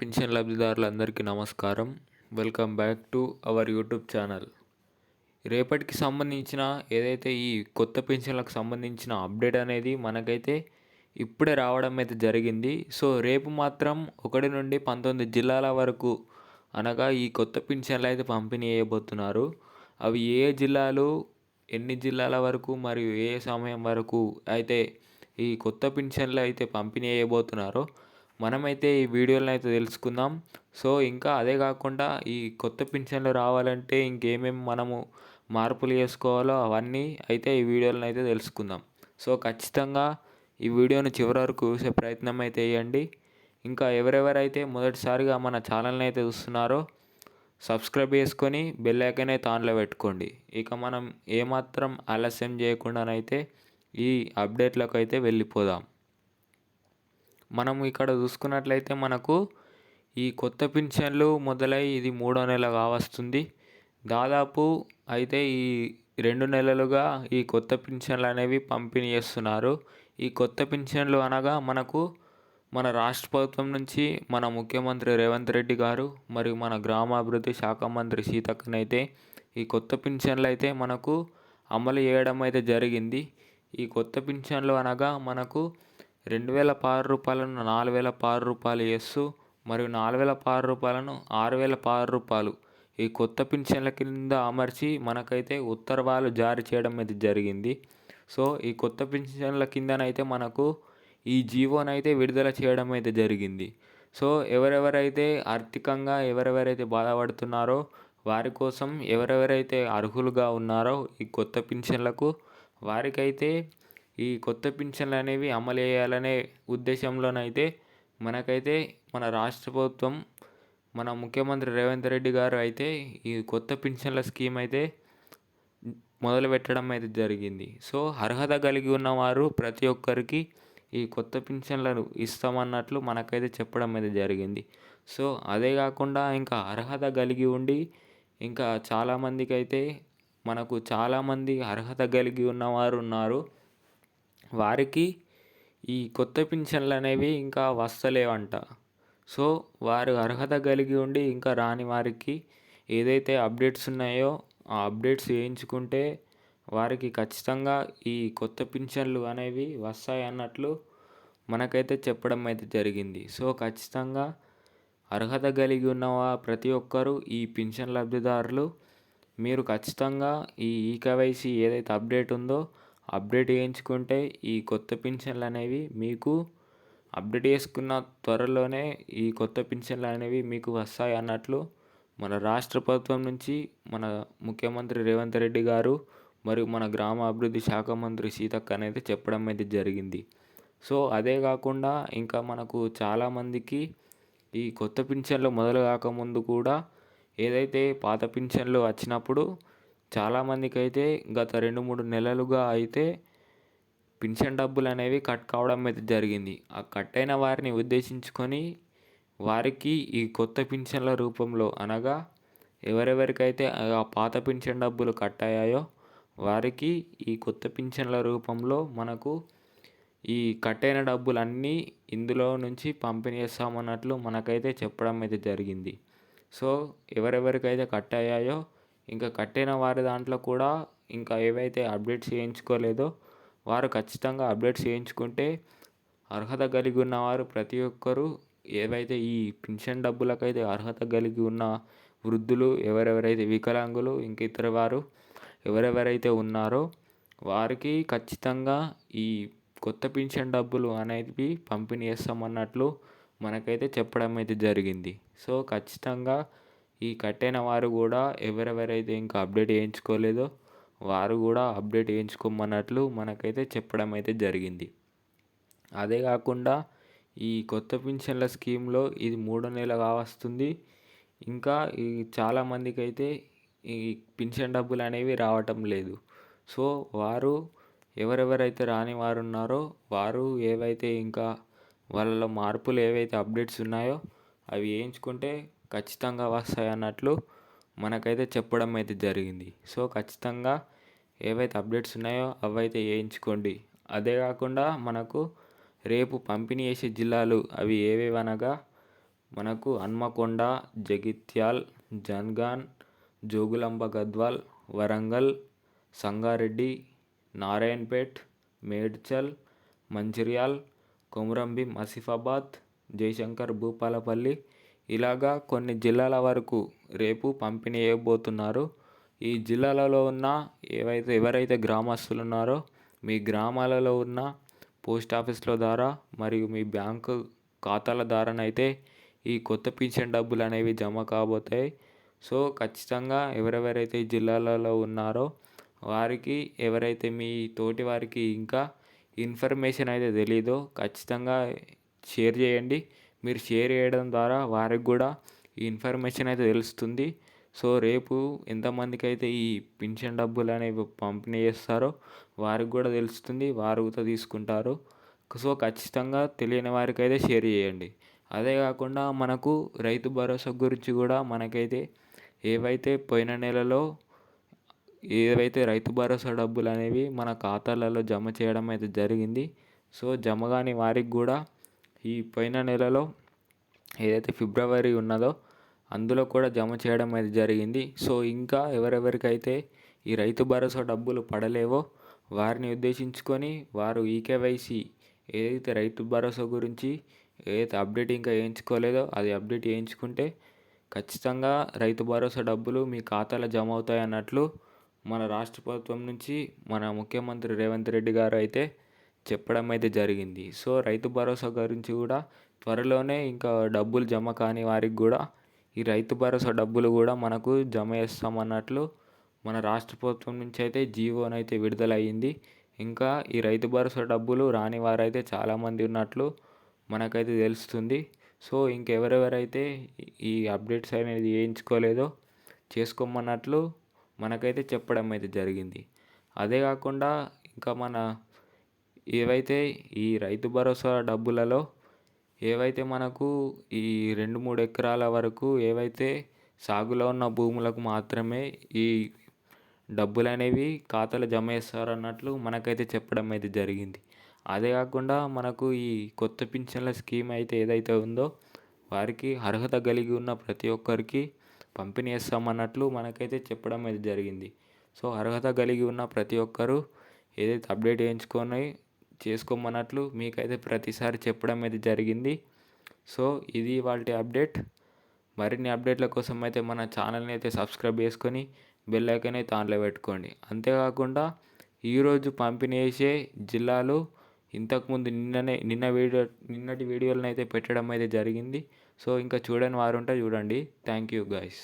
Pension లబ్ధిదారులందరికీ నమస్కారం. Welcome back to our YouTube channel. రేపటికి సంబంధించిన ఏదైతే ఈ కొత్త పింఛన్లకు సంబంధించిన అప్డేట్ అనేది మనకైతే ఇప్పుడే రావడం అయితే జరిగింది. సో రేపు మాత్రం 1 నుండి 19 జిల్లాల వరకు అనగా ఈ కొత్త పింఛన్లు అయితే పంపిణీ చేయబోతున్నారు. అవి ఏ జిల్లాలు, ఎన్ని జిల్లాల వరకు మరియు ఏ సమయం వరకు అయితే ఈ కొత్త పింఛన్లు అయితే పంపిణీ చేయబోతున్నారో మనమైతే ఈ వీడియోలో అయితే తెలుసుకుందాం. సో ఇంకా అదే కాకుండా ఈ కొత్త పింఛన్లు రావాలంటే ఇంకేమేమి మనము మార్పులు చేసుకోవాలో అవన్నీ అయితే ఈ వీడియోలో అయితే తెలుసుకుందాం. సో ఖచ్చితంగా ఈ వీడియోని చివరి వరకు చూసే ప్రయత్నం అయితే చేయండి. ఇంకా ఎవరెవరైతే మొదటిసారిగా మన ఛానల్ని అయితే చూస్తున్నారో సబ్స్క్రైబ్ చేసుకొని బెల్ ఐకాన్ అయితే ఆన్లో పెట్టుకోండి. ఇక మనం ఏమాత్రం ఆలస్యం చేయకుండానైతే ఈ అప్డేట్లకు అయితే వెళ్ళిపోదాం. మనం ఇక్కడ చూసుకున్నట్లయితే మనకు ఈ కొత్త పింఛన్లు మొదలై ఇది 3వ నెల కావస్తుంది. దాదాపు అయితే ఈ 2 నెలలుగా ఈ కొత్త పింఛన్లు అనేవి పంపిణీ చేస్తున్నారు. ఈ కొత్త పింఛన్లు అనగా మనకు మన రాష్ట్ర ప్రభుత్వం నుంచి మన ముఖ్యమంత్రి రేవంత్ రెడ్డి గారు మరియు మన గ్రామాభివృద్ధి శాఖ మంత్రి సీతక్కనైతే ఈ కొత్త పింఛన్లు అయితే మనకు అమలు చేయడం అయితే జరిగింది. ఈ కొత్త పింఛన్లు అనగా మనకు 2016 రూపాయలను 4016 రూపాయలు చేస్తూ మరియు 4016 రూపాయలను 6016 రూపాయలు ఈ కొత్త పింఛన్ల కింద అమర్చి మనకైతే ఉత్తర్వులు జారీ చేయడం అయితే జరిగింది. సో ఈ కొత్త పింఛన్ల కిందనైతే మనకు ఈ జీవోనైతే విడుదల చేయడం అయితే జరిగింది. సో ఎవరెవరైతే ఆర్థికంగా ఎవరెవరైతే బాధపడుతున్నారో వారి కోసం ఎవరెవరైతే అర్హులుగా ఉన్నారో ఈ కొత్త పింఛన్లకు వారికైతే ఈ కొత్త పింఛన్లు అనేవి అమలు చేయాలనే ఉద్దేశంలోనైతే మనకైతే మన రాష్ట్ర ప్రభుత్వం మన ముఖ్యమంత్రి రేవంత్ రెడ్డి గారు అయితే ఈ కొత్త పింఛన్ల స్కీమ్ అయితే మొదలుపెట్టడం అయితే జరిగింది. సో అర్హత కలిగి ఉన్నవారు ప్రతి ఒక్కరికి ఈ కొత్త పింఛన్లను ఇస్తామన్నట్లు మనకైతే చెప్పడం అయితే జరిగింది. సో అదే కాకుండా ఇంకా అర్హత కలిగి ఉండి ఇంకా చాలామందికి అయితే మనకు చాలామంది అర్హత కలిగి ఉన్నవారు ఉన్నారు. వారికి ఈ కొత్త పింఛన్లు అనేవి ఇంకా వస్తలేవంట. సో వారు అర్హత కలిగి ఉండి ఇంకా రాని వారికి ఏదైతే అప్డేట్స్ ఉన్నాయో ఆ అప్డేట్స్ చేయించుకుంటే వారికి ఖచ్చితంగా ఈ కొత్త పింఛన్లు అనేవి వస్తాయి అన్నట్లు మనకైతే చెప్పడం అయితే జరిగింది. సో ఖచ్చితంగా అర్హత కలిగి ఉన్న ప్రతి ఒక్కరూ ఈ పింఛన్ లబ్ధిదారులు మీరు ఖచ్చితంగా ఈ ఈకేవైసీ ఏదైతే అప్డేట్ ఉందో అప్డేట్ చేయించుకుంటే ఈ కొత్త పింఛన్లు అనేవి మీకు అప్డేట్ చేసుకున్న త్వరలోనే ఈ కొత్త పింఛన్లు అనేవి మీకు వస్తాయి అన్నట్లు మన రాష్ట్ర ప్రభుత్వం నుంచి మన ముఖ్యమంత్రి రేవంత్ రెడ్డి గారు మరియు మన గ్రామ అభివృద్ధి శాఖ మంత్రి సీతక్క అనేది చెప్పడం అయితే జరిగింది. సో అదే కాకుండా ఇంకా మనకు చాలామందికి ఈ కొత్త పింఛన్లు మొదలు కాకముందు కూడా ఏదైతే పాత పింఛన్లు వచ్చినప్పుడు చాలామందికి అయితే గత 2-3 నెలలుగా అయితే పింఛన్ డబ్బులు అనేవి కట్ కావడం అయితే జరిగింది. ఆ కట్ అయిన వారిని ఉద్దేశించుకొని వారికి ఈ కొత్త పింఛన్ల రూపంలో అనగా ఎవరెవరికైతే ఆ పాత పింఛన్ డబ్బులు కట్ అయ్యాయో వారికి ఈ కొత్త పింఛన్ల రూపంలో మనకు ఈ కట్ అయిన డబ్బులన్నీ ఇందులో నుంచి పంపిణీ చేస్తామన్నట్లు మనకైతే చెప్పడం అయితే జరిగింది. సో ఎవరెవరికైతే కట్ అయ్యాయో ఇంకా కట్టిన వారి దాంట్లో కూడా ఇంకా ఏవైతే అప్డేట్స్ చేయించుకోలేదో వారు ఖచ్చితంగా అప్డేట్స్ చేయించుకుంటే అర్హత కలిగి ఉన్నవారు ప్రతి ఒక్కరూ ఏవైతే ఈ పింఛన్ డబ్బులకైతే అర్హత కలిగి ఉన్న వృద్ధులు ఎవరెవరైతే వికలాంగులు ఇంక ఇతర వారు ఎవరెవరైతే ఉన్నారో వారికి ఖచ్చితంగా ఈ కొత్త పింఛన్ డబ్బులు అనేవి పంపిణీ చేస్తామన్నట్లు మనకైతే చెప్పడం అయితే జరిగింది. సో ఖచ్చితంగా ఈ కట్టైన వారు కూడా ఎవరెవరైతే ఇంకా అప్డేట్ చేయించుకోలేదో వారు కూడా అప్డేట్ చేయించుకోమన్నట్లు మనకైతే చెప్పడం అయితే జరిగింది. అదే కాకుండా ఈ కొత్త పింఛన్ల స్కీమ్లో ఇది 3వ నెల కావస్తుంది. ఇంకా ఈ చాలామందికి అయితే ఈ పింఛన్ డబ్బులు అనేవి రావటం లేదు. సో వారు ఎవరెవరైతే రాని వారు ఉన్నారో వారు ఏవైతే ఇంకా వాళ్ళలో మార్పులు ఏవైతే అప్డేట్స్ ఉన్నాయో అవి వేయించుకుంటే ఖచ్చితంగా వస్తాయి అన్నట్లు మనకైతే చెప్పడం అయితే జరిగింది. సో ఖచ్చితంగా ఏవైతే అప్డేట్స్ ఉన్నాయో అవైతే వేయించుకోండి. అదే కాకుండా మనకు రేపు పంపిణీ చేసే జిల్లాలు అవి ఏవేవి అనగా మనకు హన్మకొండ, జగిత్యాల్, జనగాన్, జోగులాంబ గద్వాల్, వరంగల్, సంగారెడ్డి, నారాయణపేట్, మేడ్చల్, మంచిర్యాల్, కొమురంభీం ఆసిఫాబాద్, జయశంకర్ భూపాలపల్లి ఇలాగా కొన్ని జిల్లాల వరకు రేపు పంపిణీ చేయబోతున్నారు. ఈ జిల్లాలలో ఉన్న ఎవరైతే గ్రామస్తులు ఉన్నారో మీ గ్రామాలలో ఉన్న పోస్ట్ ఆఫీసుల ద్వారా మరియు మీ బ్యాంకు ఖాతాల ద్వారానైతే ఈ కొత్త పింఛన్ డబ్బులు అనేవి జమ కాబోతాయి. సో ఖచ్చితంగా ఎవరెవరైతే ఈ జిల్లాలలో ఉన్నారో వారికి, ఎవరైతే మీ తోటి వారికి ఇంకా ఇన్ఫర్మేషన్ అయితే తెలీదో ఖచ్చితంగా షేర్ చేయండి. మీరు షేర్ చేయడం ద్వారా వారికి కూడా ఈ ఇన్ఫర్మేషన్ అయితే తెలుస్తుంది. సో రేపు ఎంతమందికి అయితే ఈ పింఛన్ డబ్బులు అనేవి పంపిణీ చేస్తారో వారికి కూడా తెలుస్తుంది, వారు కూడా తీసుకుంటారు. సో ఖచ్చితంగా తెలియని వారికి అయితే షేర్ చేయండి. అదే కాకుండా మనకు రైతు భరోసా గురించి కూడా మనకైతే పోయిన నెలలో ఏవైతే రైతు భరోసా డబ్బులు అనేవి మన ఖాతాలలో జమ చేయడం అయితే జరిగింది. సో జమ కాని వారికి కూడా ఈ పోయిన నెలలో ఏదైతే ఫిబ్రవరి ఉన్నదో అందులో కూడా జమ చేయడం అయితే జరిగింది. సో ఇంకా ఎవరెవరికైతే ఈ రైతు భరోసా డబ్బులు పడలేవో వారిని ఉద్దేశించుకొని వారు ఈకేవైసీ ఏదైతే రైతు భరోసా గురించి ఏదైతే అప్డేట్ ఇంకా వేయించుకోలేదో అది అప్డేట్ చేయించుకుంటే ఖచ్చితంగా రైతు భరోసా డబ్బులు మీ ఖాతాలో జమ అవుతాయి అన్నట్లు మన రాష్ట్ర ప్రభుత్వం నుంచి మన ముఖ్యమంత్రి రేవంత్ రెడ్డి గారు అయితే చెప్పడం అయితే జరిగింది. సో రైతు భరోసా గురించి కూడా త్వరలోనే ఇంకా డబ్బులు జమ కాని వారికి కూడా ఈ రైతు భరోసా డబ్బులు కూడా మనకు జమ చేస్తామన్నట్లు మన రాష్ట్ర ప్రభుత్వం నుంచి అయితే జీవోనైతే విడుదలయ్యింది. ఇంకా ఈ రైతు భరోసా డబ్బులు రాని వారైతే చాలామంది ఉన్నట్లు మనకైతే తెలుస్తుంది. సో ఇంకెవరెవరైతే ఈ అప్డేట్స్ అనేది వేయించుకోలేదో చేసుకోమన్నట్లు మనకైతే చెప్పడం అయితే జరిగింది. అదే కాకుండా ఇంకా మన ఏవైతే ఈ రైతు భరోసా డబ్బులలో ఏవైతే మనకు ఈ 2-3 ఎకరాల వరకు ఏవైతే సాగులో ఉన్న భూములకు మాత్రమే ఈ డబ్బులు అనేవి ఖాతాలో జమ చేస్తారన్నట్లు మనకైతే చెప్పడం అయితే జరిగింది. అదే కాకుండా మనకు ఈ కొత్త పింఛన్ల స్కీమ్ అయితే ఏదైతే ఉందో వారికి అర్హత కలిగి ఉన్న ప్రతి ఒక్కరికి పంపిణీ చేస్తామన్నట్లు మనకైతే చెప్పడం అయితే జరిగింది. సో అర్హత కలిగి ఉన్న ప్రతి ఒక్కరూ ఏదైతే అప్డేట్ చేసుకోమన్నట్లు మీకైతే ప్రతిసారి చెప్పడం అయితే జరిగింది. సో ఇది ఇవాల్టి అప్డేట్. మరిన్ని అప్డేట్ల కోసం అయితే మన ఛానల్ని అయితే సబ్స్క్రైబ్ చేసుకొని బెల్ ఐకాన్ అయితే ఆన్లో పెట్టుకోండి. అంతేకాకుండా ఈరోజు పంపిణీ చేసే జిల్లాలు ఇంతకుముందు నిన్నటి వీడియోలను అయితే పెట్టడం అయితే జరిగింది. సో ఇంకా చూడని వారు ఉంటే చూడండి. Thank you guys.